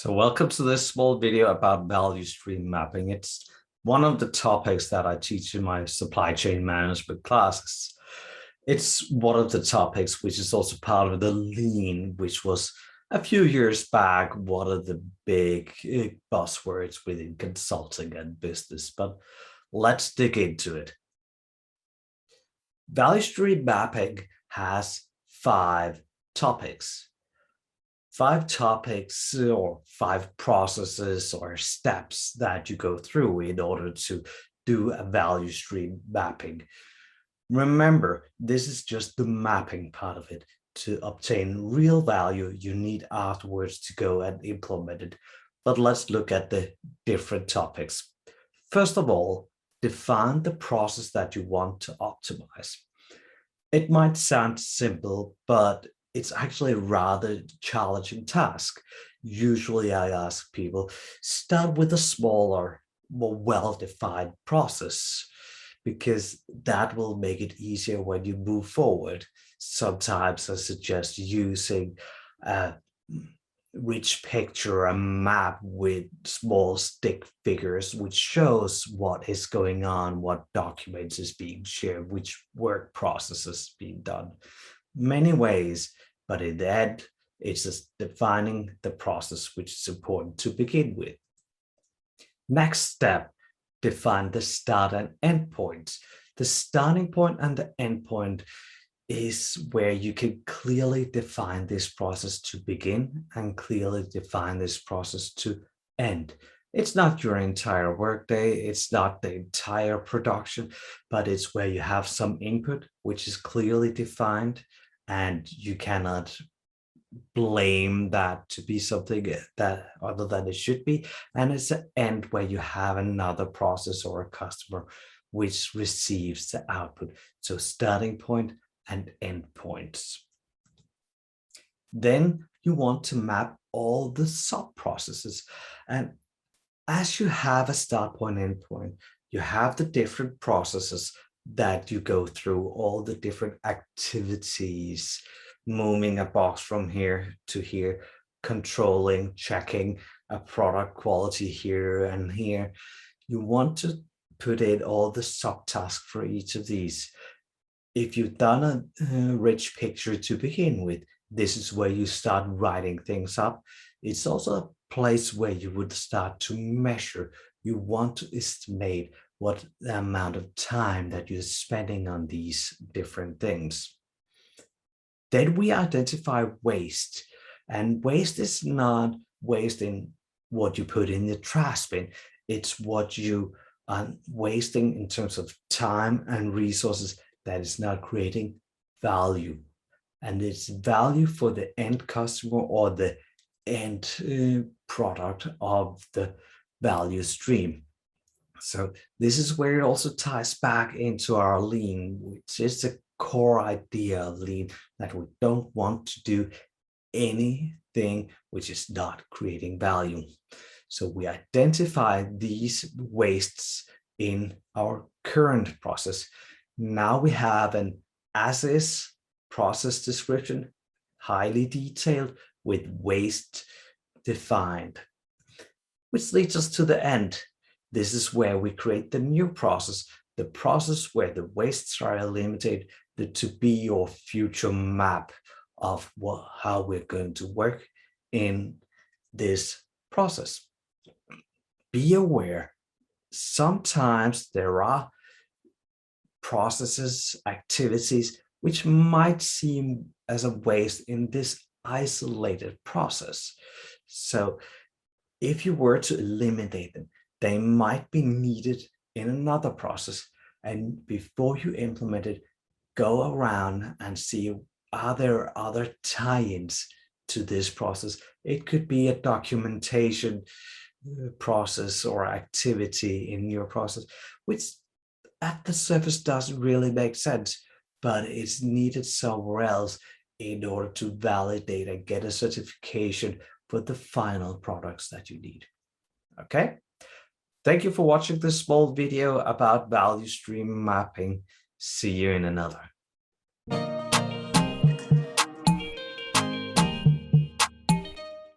So welcome to this small video about value stream mapping. It's one of the topics that I teach in my supply chain management classes. It's one of the topics which is also part of the lean, which was a few years back one of the big buzzwords within consulting and business. But let's dig into it. Value stream mapping has five topics. Five topics or five processes or steps that you go through in order to do a value stream mapping. Remember, this is just the mapping part of it. To obtain real value, you need afterwards to go and implement it. But let's look at the different topics. First of all, define the process that you want to optimize. It might sound simple, but it's actually a rather challenging task. Usually I ask people, start with a smaller, more well-defined process, because that will make it easier when you move forward. Sometimes I suggest using a rich picture, a map with small stick figures, which shows what is going on, what documents is being shared, which work processes being done. Many ways, but in the end, it's just defining the process which is important to begin with. Next step, define the start and end points. The starting point and the end point is where you can clearly define this process to begin and clearly define this process to end. It's not your entire workday, it's not the entire production, but it's where you have some input which is clearly defined, and you cannot blame that to be something that other than it should be. And it's an end where you have another process or a customer which receives the output. So starting point and end points. Then you want to map all the sub processes. And as you have a start point, end point, you have the different processes that you go through, all the different activities, moving a box from here to here, controlling, checking a product quality here and here. You want to put in all the subtasks for each of these. If you've done a rich picture to begin with, this is where you start writing things up. It's also a place where you would start to measure. You want to estimate what the amount of time that you're spending on these different things. Then we identify waste, and waste is not waste in what you put in the trash bin. It's what you are wasting in terms of time and resources that is not creating value. And it's value for the end customer or the end product of the value stream. So this is where it also ties back into our lean, which is the core idea of lean, that we don't want to do anything which is not creating value. So we identify these wastes in our current process. Now we have an as-is process description, highly detailed with waste defined, which leads us to the end. This is where we create the new process, the process where the wastes are eliminated, to be your future map of how we're going to work in this process. Be aware, sometimes there are processes, activities, which might seem as a waste in this isolated process. So if you were to eliminate them, they might be needed in another process. And before you implement it, go around and see, are there other tie-ins to this process? It could be a documentation process or activity in your process, which at the surface doesn't really make sense, but it's needed somewhere else in order to validate and get a certification for the final products that you need. Okay? Thank you for watching this small video about value stream mapping. See you in another.